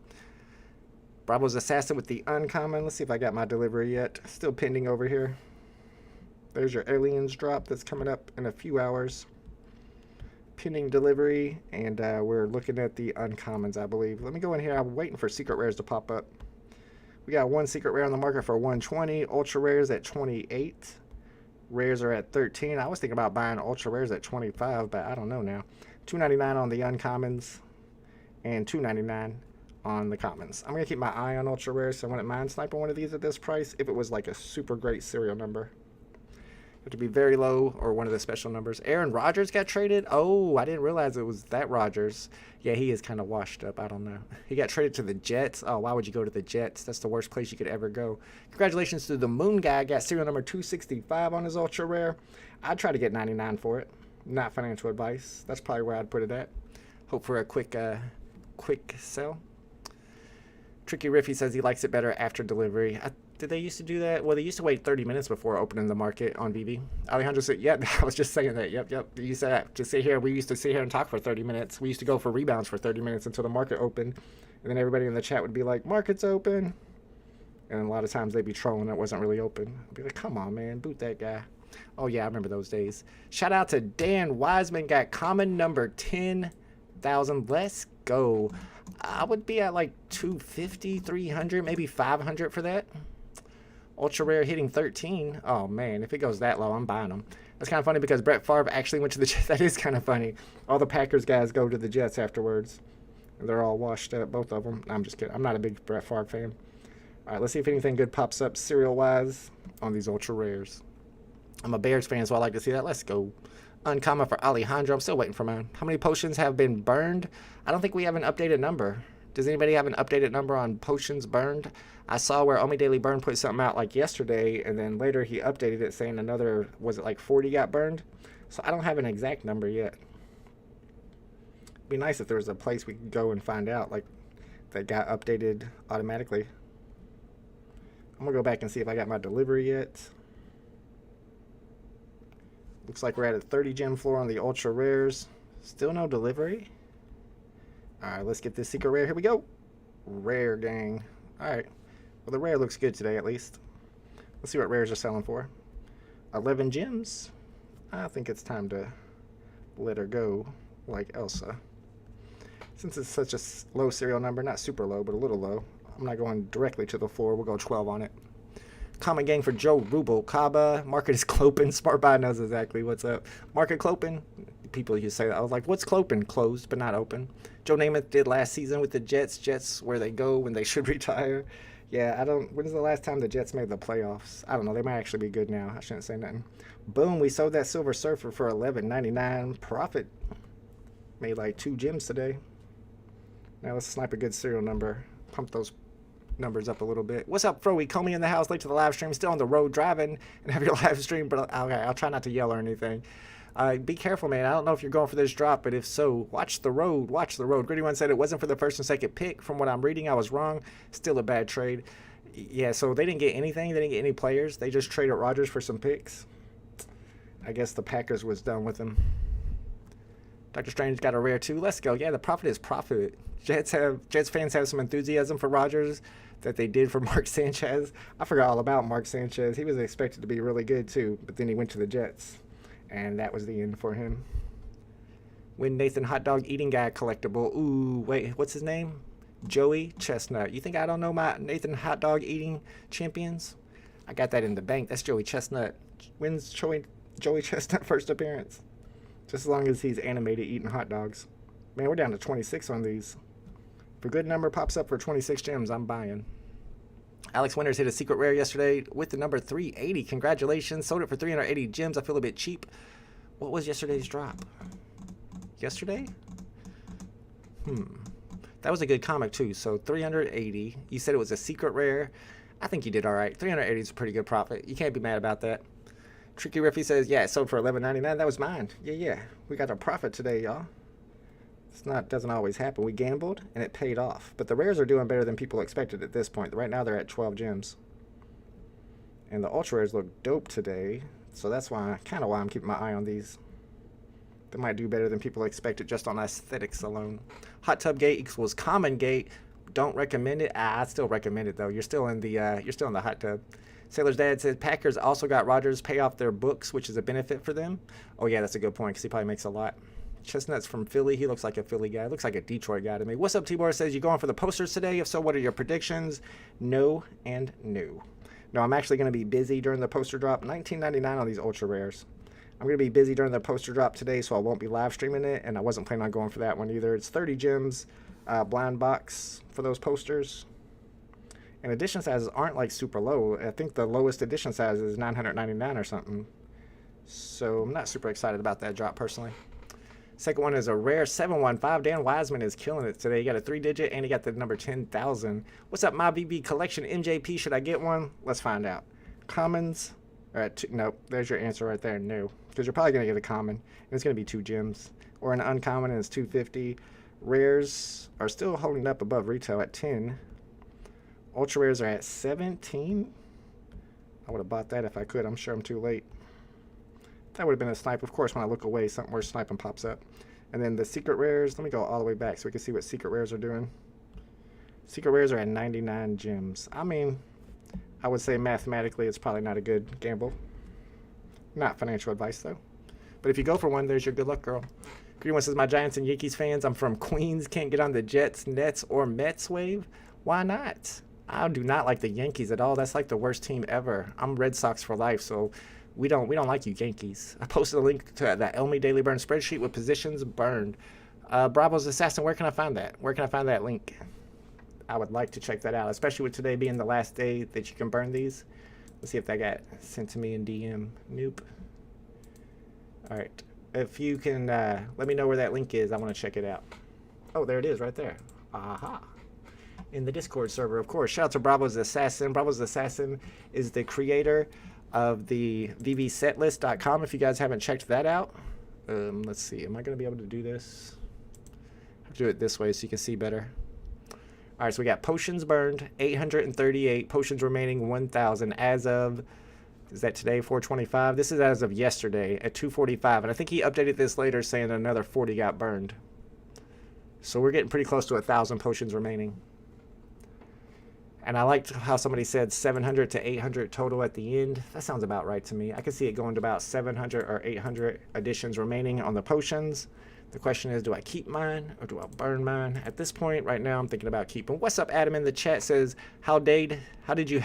Bravo's Assassin with the uncommon. Let's see if I got my delivery yet. Still pending over here. There's your aliens drop that's coming up in a few hours. Pending delivery, and we're looking at the uncommons, I believe. Let me go in here. I'm waiting for secret rares to pop up. We got one secret rare on the market for 120. Ultra rares at 28. Rares are at 13. I was thinking about buying ultra rares at 25, but I don't know now. 299 on the uncommons and 299 on the commons. I'm gonna keep my eye on ultra rares, so I wouldn't mind sniping one of these at this price if it was like a super great serial number. You have to be very low or one of the special numbers. Aaron Rodgers got traded. Oh, I didn't realize it was that Rodgers. Yeah, he is kind of washed up. I don't know. He got traded to the Jets. Oh, why would you go to the Jets? That's the worst place you could ever go. Congratulations to the Moon Guy. Got serial number 265 on his ultra rare. I'd try to get 99 for it. Not financial advice. That's probably where I'd put it at. Hope for a quick sell. Tricky Riffy says he likes it better after delivery. Did they used to do that? Well, they used to wait 30 minutes before opening the market on VeVe. Alejandro said, yep, I was just saying that. Yep. You said to sit here. We used to sit here and talk for 30 minutes. We used to go for rebounds for 30 minutes until the market opened. And then everybody in the chat would be like, market's open. And a lot of times they'd be trolling. It wasn't really open. I'd be like, come on, man, boot that guy. Oh, yeah, I remember those days. Shout out to Dan Wiseman. Got common number 10,000. Let's go. I would be at like 250, 300, maybe 500 for that. Ultra rare hitting 13. Oh, man, if it goes that low, I'm buying them. That's kind of funny because Brett Favre actually went to the Jets. That is kind of funny. All the Packers guys go to the Jets afterwards. And they're all washed up, both of them. I'm just kidding. I'm not a big Brett Favre fan. All right, let's see if anything good pops up serial-wise on these ultra rares. I'm a Bears fan, so I like to see that. Let's go. Uncommon for Alejandro. I'm still waiting for mine. How many potions have been burned? I don't think we have an updated number. Does anybody have an updated number on potions burned? I saw where Omi Daily Burn put something out like yesterday, and then later he updated it saying another, was it like 40 got burned? So I don't have an exact number yet. It'd be nice if there was a place we could go and find out, like, that got updated automatically. I'm gonna go back and see if I got my delivery yet. Looks like we're at a 30 gem floor on the ultra rares. Still no delivery. All right, let's get this secret rare. Here we go. Rare gang. All right. Well, the rare looks good today, at least. Let's see what rares are selling for. 11 gems. I think it's time to let her go like Elsa. Since it's such a low serial number, not super low, but a little low, I'm not going directly to the floor. We'll go 12 on it. Common gang for Joe Rubel. Kaba. Market is Clopin. Smart Buy knows exactly what's up. Market Clopin. People used to say that. I was like, what's Clopin? Closed, but not open. Joe Namath did last season with the Jets. Jets, where they go when they should retire. Yeah, when's the last time the Jets made the playoffs? I don't know. They might actually be good now. I shouldn't say nothing. Boom, we sold that Silver Surfer for $11.99. Profit. Made like 2 gems today. Now let's snipe a good serial number. Pump those numbers up a little bit. What's up, Froey? Call me in the house, late to the live stream. Still on the road driving and have your live stream, but okay, I'll try not to yell or anything. Be careful, man. I don't know if you're going for this drop, but if so, watch the road. Watch the road. Gritty One said it wasn't for the first and second pick. From what I'm reading, I was wrong. Still a bad trade. Yeah, so they didn't get anything. They didn't get any players. They just traded Rodgers for some picks. I guess the Packers was done with him. Dr. Strange got a rare too. Let's go. Yeah, the profit is profit. Jets fans have some enthusiasm for Rodgers that they did for Mark Sanchez. I forgot all about Mark Sanchez. He was expected to be really good too, but then he went to the Jets. And that was the end for him. When Nathan Hot Dog Eating Guy collectible. Ooh, wait, what's his name? Joey Chestnut. You think I don't know my Nathan Hot Dog Eating champions? I got that in the bank. That's Joey Chestnut. When's Joey Chestnut first appearance? Just as long as he's animated eating hot dogs. Man, we're down to 26 on these. If a good number pops up for 26 gems, I'm buying. Alex Winters hit a secret rare yesterday with the number 380. Congratulations. Sold it for 380 gems. I feel a bit cheap. What was yesterday's drop? Yesterday? That was a good comic too. So 380. You said it was a secret rare. I think you did all right. 380 is a pretty good profit. You can't be mad about that. Tricky Riffy says, yeah, it sold for $11.99. That was mine. Yeah. We got a profit today, y'all. Doesn't always happen. We gambled and it paid off. But the rares are doing better than people expected at this point. Right now they're at 12 gems. And the ultra rares look dope today. So that's why I'm keeping my eye on these. They might do better than people expected just on aesthetics alone. Hot tub gate equals common gate. Don't recommend it. I still recommend it though. You're still in the hot tub. Sailor's dad says Packers also got Rodgers pay off their books, which is a benefit for them. Oh yeah, that's a good point because he probably makes a lot. Chestnut's from Philly. He looks like a Philly guy. Looks like a Detroit guy to me. What's up, Tibor? Says you going for the posters today? If so, what are your predictions? No and no. No, I'm actually going to be busy during the poster drop. $19.99 on these ultra rares. I'm going to be busy during the poster drop today, so I won't be live streaming it, and I wasn't planning on going for that one either. It's 30 gems, blind box for those posters. And edition sizes aren't like super low. I think the lowest edition size is $999 or something. So I'm not super excited about that drop personally. Second one is a rare 715. Dan Wiseman is killing it today. He got a 3-digit and he got the number 10,000. What's up, my VeVe collection MJP? Should I get one? Let's find out. Commons. All right, nope. There's your answer right there. No, because you're probably gonna get a common, and it's gonna be 2 gems, or an uncommon, and it's 250. Rares are still holding up above retail at 10. Ultra rares are at 17. I would have bought that if I could. I'm sure I'm too late. That would have been a snipe. Of course, when I look away, something worth sniping pops up. And then the secret rares, let me go all the way back so we can see what secret rares are doing. Secret rares are at 99 gems. I mean, I would say mathematically it's probably not a good gamble. Not financial advice, though. But if you go for one, there's your good luck, girl. Green one says, my Giants and Yankees fans, I'm from Queens, can't get on the Jets, Nets, or Mets wave. Why not? I do not like the Yankees at all. That's like the worst team ever. I'm Red Sox for life, so we don't like you Yankees. I posted a link to that Elmy Daily Burn spreadsheet with positions burned. Bravo's Assassin, where can I find that? Where can I find that link? I would like to check that out, especially with today being the last day that you can burn these. Let's see if that got sent to me in DM. Nope. All right. If you can let me know where that link is, I want to check it out. Oh, there it is right there. Aha. In the Discord server, of course. Shout out to Bravo's Assassin. Bravo's Assassin is the creator of the VeVeSetlist.com. If you guys haven't checked that out, let's see. Am I going to be able to do this? I have to do it this way so you can see better. All right, so we got potions burned, 838. Potions remaining, 1,000. As of, is that today, 425? This is as of yesterday at 245. And I think he updated this later saying another 40 got burned. So we're getting pretty close to 1,000 potions remaining. And I liked how somebody said 700 to 800 total at the end. That sounds about right to me. I can see it going to about 700 or 800 additions remaining on the potions. The question is, do I keep mine or do I burn mine? At this point, right now, I'm thinking about keeping. What's up, Adam in the chat says, how dare you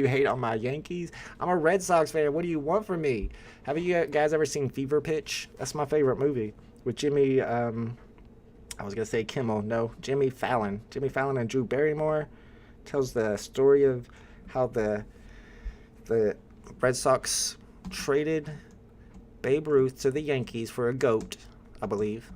hate on my Yankees? I'm a Red Sox fan. What do you want from me? Have you guys ever seen Fever Pitch? That's my favorite movie with Jimmy, I was going to say Kimmel. No, Jimmy Fallon. Jimmy Fallon and Drew Barrymore. Tells the story of how the Red Sox traded Babe Ruth to the Yankees for a goat, I believe.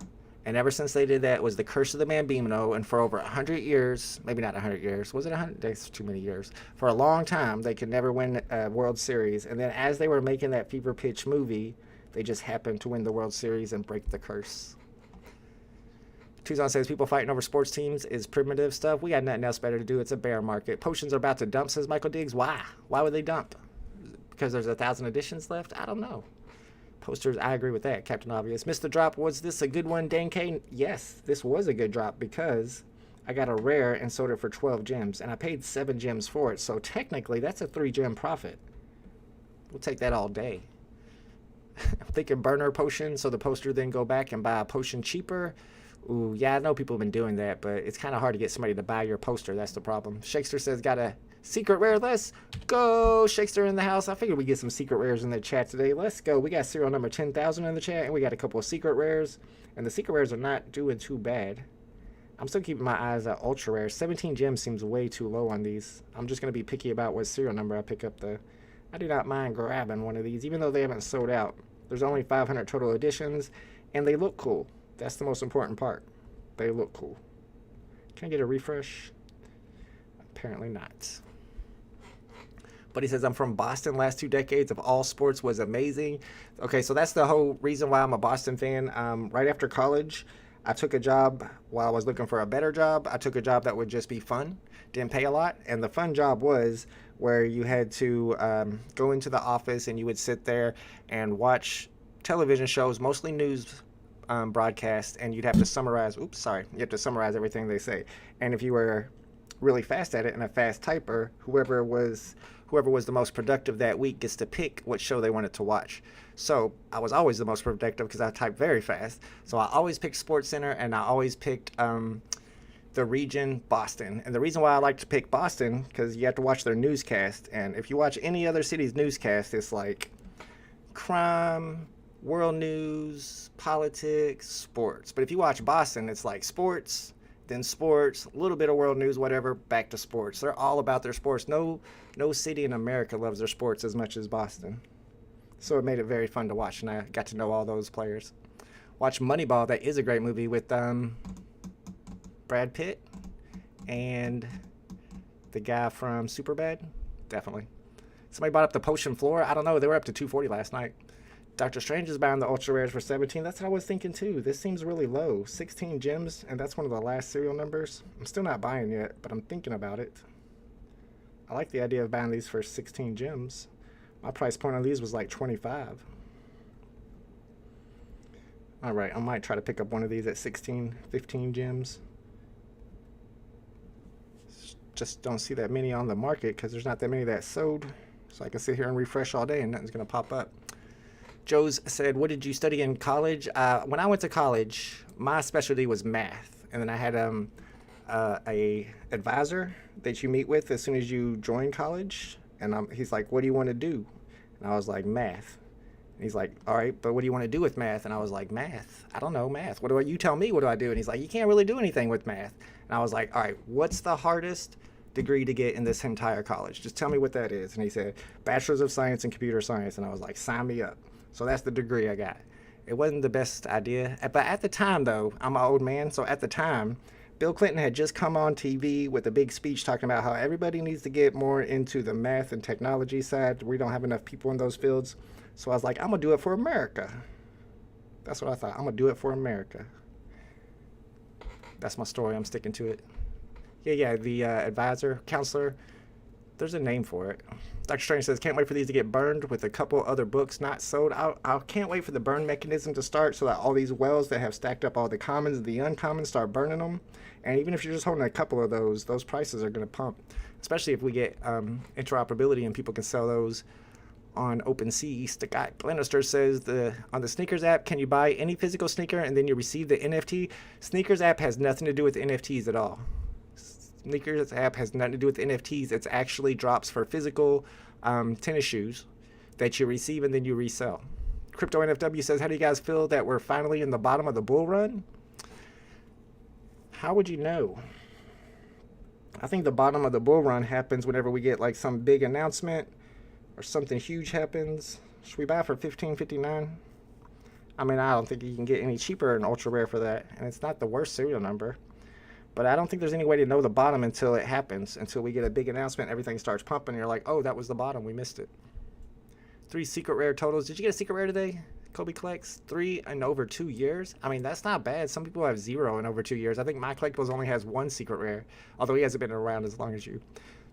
And ever since they did that, it was the curse of the Bambino. And for over 100 years, maybe not 100 years, was it 100? That's too many years. For a long time, they could never win a World Series. And then as they were making that Fever Pitch movie, they just happened to win the World Series and break the curse. Tuzon says, people fighting over sports teams is primitive stuff. We got nothing else better to do. It's a bear market. Potions are about to dump, says Michael Diggs. Why? Why would they dump? Because there's 1,000 editions left? I don't know. Posters, I agree with that, Captain Obvious. Mr. Drop, was this a good one, Dan Kane? Yes, this was a good drop because I got a rare and sold it for 12 gems, and I paid 7 gems for it. So technically, that's a 3-gem profit. We'll take that all day. I'm thinking burner potion, so the poster then go back and buy a potion cheaper. Ooh, yeah, I know people have been doing that, but it's kind of hard to get somebody to buy your poster. That's the problem. Shakespeare says, got a secret rare. Let's go. Shakespeare in the house. I figured we'd get some secret rares in the chat today. Let's go. We got serial number 10,000 in the chat, and we got a couple of secret rares. And the secret rares are not doing too bad. I'm still keeping my eyes on ultra rares. 17 gems seems way too low on these. I'm just going to be picky about what serial number I pick up, though. I do not mind grabbing one of these, even though they haven't sold out. There's only 500 total editions, and they look cool. That's the most important part. They look cool. Can I get a refresh? Apparently not. But he says, I'm from Boston. Last 2 decades of all sports was amazing. Okay, so that's the whole reason why I'm a Boston fan. Right after college, I took a job while I was looking for a better job. I took a job that would just be fun, didn't pay a lot. And the fun job was where you had to go into the office and you would sit there and watch television shows, mostly news broadcasts, and you'd have to summarize. You have to summarize everything they say. And if you were really fast at it and a fast typer, whoever was the most productive that week gets to pick what show they wanted to watch. So I was always the most productive because I typed very fast. So I always picked SportsCenter, and I always picked the region Boston. And the reason why I like to pick Boston, because you have to watch their newscast. And if you watch any other city's newscast, it's like crime, world news, politics, sports. But if you watch Boston, it's like sports, then sports, a little bit of world news, whatever, back to sports. They're all about their sports. No city in America loves their sports as much as Boston. So it made it very fun to watch, and I got to know all those players. Watch Moneyball. That is a great movie with Brad Pitt and the guy from Superbad. Definitely. Somebody bought up the Potion Floor. I don't know. They were up to $240 last night. Doctor Strange is buying the Ultra Rares for $17. That's what I was thinking too. This seems really low. 16 gems, and that's one of the last serial numbers. I'm still not buying yet, but I'm thinking about it. I like the idea of buying these for 16 gems. My price point on these was like 25. All right, I might try to pick up one of these at 16, 15 gems. Just don't see that many on the market because there's not that many that sold. So I can sit here and refresh all day and nothing's going to pop up. Joe's said, what did you study in college? When I went to college, my specialty was math. And then I had a advisor that you meet with as soon as you join college. And he's like, what do you want to do? And I was like, math. And he's like, all right, but what do you want to do with math? And I was like, math. I don't know, math. What do you tell me? What do I do? And he's like, you can't really do anything with math. And I was like, all right, what's the hardest degree to get in this entire college? Just tell me what that is. And he said, Bachelor's of Science in Computer Science. And I was like, sign me up. So that's the degree I got. It wasn't the best idea. But at the time, though, I'm an old man. So at the time, Bill Clinton had just come on TV with a big speech talking about how everybody needs to get more into the math and technology side. We don't have enough people in those fields. So I was like, I'm going to do it for America. That's what I thought. I'm going to do it for America. That's my story. I'm sticking to it. Yeah, the advisor, counselor, there's a name for it. Dr. Strange says, can't wait for these to get burned with a couple other books not sold. I can't wait for the burn mechanism to start so that all these wells that have stacked up all the commons and the uncommons start burning them. And even if you're just holding a couple of those prices are going to pump, especially if we get interoperability and people can sell those on OpenSea. The guy Blanister says on the Sneakers app, can you buy any physical sneaker and then you receive the NFT? Sneakers app has nothing to do with NFTs at all. Sneakers app has nothing to do with NFTs. It's actually drops for physical tennis shoes that you receive and then you resell. Crypto NFW says, how do you guys feel that we're finally in the bottom of the bull run? How would you know? I think the bottom of the bull run happens whenever we get like some big announcement or something huge happens. Should we buy for $15.59? I mean, I don't think you can get any cheaper an ultra rare for that, and it's not the worst serial number. But I don't think there's any way to know the bottom until it happens, until we get a big announcement, everything starts pumping, and you're like, oh, that was the bottom, we missed it. 3 secret rare totals. Did you get a secret rare today? Kobe collects 3 in over 2 years. I mean, that's not bad. Some people have 0 in over 2 years. I think my collectibles only has 1 secret rare, although he hasn't been around as long as you.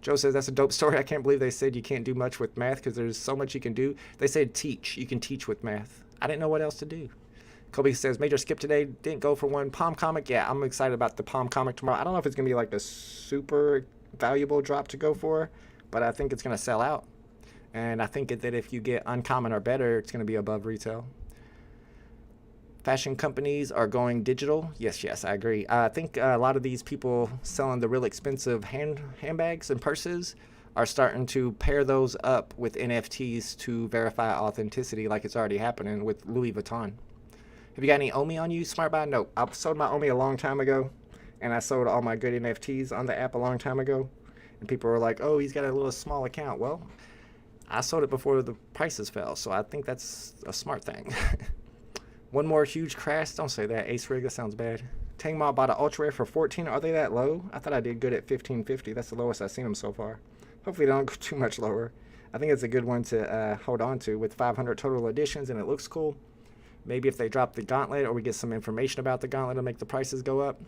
Joe says, that's a dope story. I can't believe they said you can't do much with math because there's so much you can do. They said teach. You can teach with math. I didn't know what else to do. Kobe says, major skip today, didn't go for one. Palm comic, yeah, I'm excited about the Palm comic tomorrow. I don't know if it's going to be like the super valuable drop to go for, but I think it's going to sell out. And I think that if you get uncommon or better, it's going to be above retail. Fashion companies are going digital. Yes, I agree. I think a lot of these people selling the real expensive handbags and purses are starting to pair those up with NFTs to verify authenticity like it's already happening with Louis Vuitton. Have you got any OMI on you, Smart Buy? No. I sold my OMI a long time ago, and I sold all my good NFTs on the app a long time ago. And people were like, oh, he's got a little small account. Well, I sold it before the prices fell, so I think that's a smart thing. One more huge crash? Don't say that. Ace Rig, that sounds bad. Tangmall bought an ultra rare for 14. Are they that low? I thought I did good at 1550. That's the lowest I've seen them so far. Hopefully they don't go too much lower. I think it's a good one to hold on to with 500 total editions, and it looks cool. Maybe if they drop the Gauntlet or we get some information about the Gauntlet, it'll make the prices go up.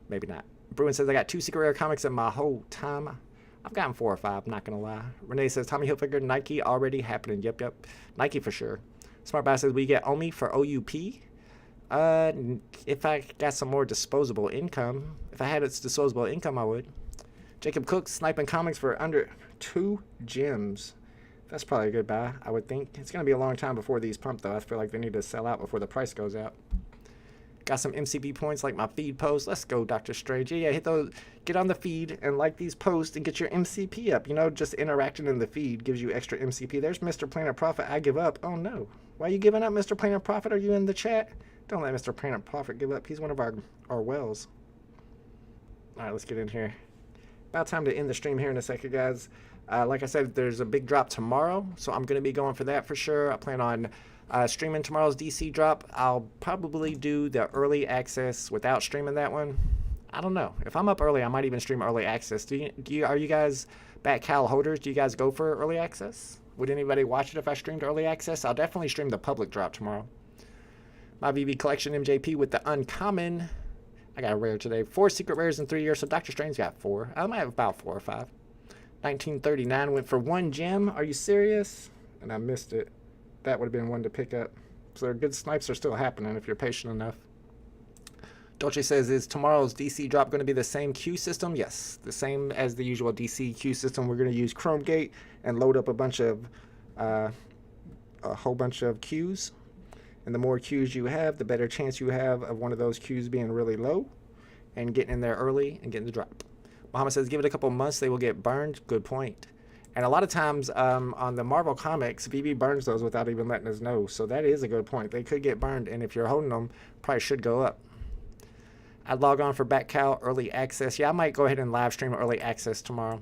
Maybe not. Bruin says, I got 2 secret rare comics in my whole time. I've gotten 4 or 5, not going to lie. Renee says, Tommy Hilfiger, Nike already happening. Yep. Nike for sure. Smart Bass says, we get OMI for OUP. If I got some more disposable income, if I had its disposable income, I would. Jacob Cook, sniping comics for under 2 gems. That's probably a good buy, I would think. It's going to be a long time before these pump, though. I feel like they need to sell out before the price goes out. Got some MCB points like my feed post. Let's go, Dr. Strange. Yeah, hit those. Get on the feed and like these posts and get your MCP up. You know, just interacting in the feed gives you extra MCP. There's Mr. Planet Profit. I give up. Oh, no. Why are you giving up, Mr. Planet Profit? Are you in the chat? Don't let Mr. Planet Profit give up. He's one of our whales. All right, let's get in here. About time to end the stream here in a second, guys. Like I said, there's a big drop tomorrow, so I'm going to be going for that for sure. I plan on streaming tomorrow's DC drop. I'll probably do the early access without streaming that one. I don't know. If I'm up early, I might even stream early access. Are you guys Bat Cal holders? Do you guys go for early access? Would anybody watch it if I streamed early access? I'll definitely stream the public drop tomorrow. My VeVe collection MJP with the uncommon. I got a rare today. 4 secret rares in 3 years, so Dr. Strange got 4. I might have about 4 or 5. 1939 went for 1 gem. Are you serious? And I missed it. That would have been one to pick up. So good snipes are still happening if you're patient enough. Dolce says, is tomorrow's DC drop going to be the same queue system? Yes, the same as the usual DC queue system. We're going to use Chrome Gate and load up a whole bunch of queues. And the more queues you have, the better chance you have of one of those queues being really low and getting in there early and getting the drop. Muhammad says, give it a couple months, they will get burned. Good point. And a lot of times on the Marvel comics, VeVe burns those without even letting us know. So that is a good point. They could get burned, and if you're holding them, price should go up. I'd log on for Batcow early access. Yeah, I might go ahead and live stream early access tomorrow.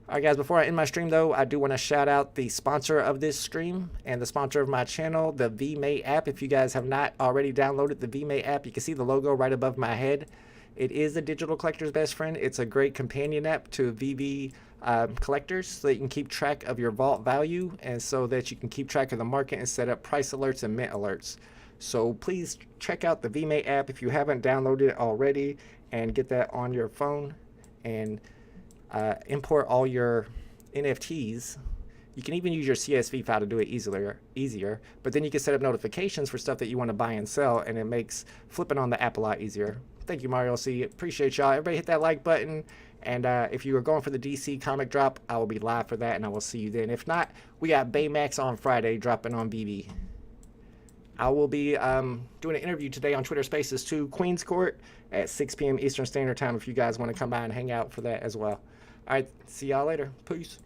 All right, guys, before I end my stream, though, I do want to shout out the sponsor of this stream and the sponsor of my channel, the VeVe app. If you guys have not already downloaded the VeVe app, you can see the logo right above my head. It is a digital collector's best friend. It's a great companion app to VeVe collectors, so that you can keep track of your vault value and so that you can keep track of the market and set up price alerts and mint alerts. So please check out the VeVe app if you haven't downloaded it already, and get that on your phone and import all your NFTs. You can even use your CSV file to do it easier, but then you can set up notifications for stuff that you want to buy and sell, and it makes flipping on the app a lot easier. Thank you, Mario C. Appreciate y'all. Everybody hit that like button, and if you are going for the DC comic drop, I will be live for that, and I will see you then. If not, we got Baymax on Friday dropping on VeVe. I will be doing an interview today on Twitter Spaces too, Queens Court at 6 p.m. Eastern Standard Time if you guys want to come by and hang out for that as well. All right, see y'all later. Peace.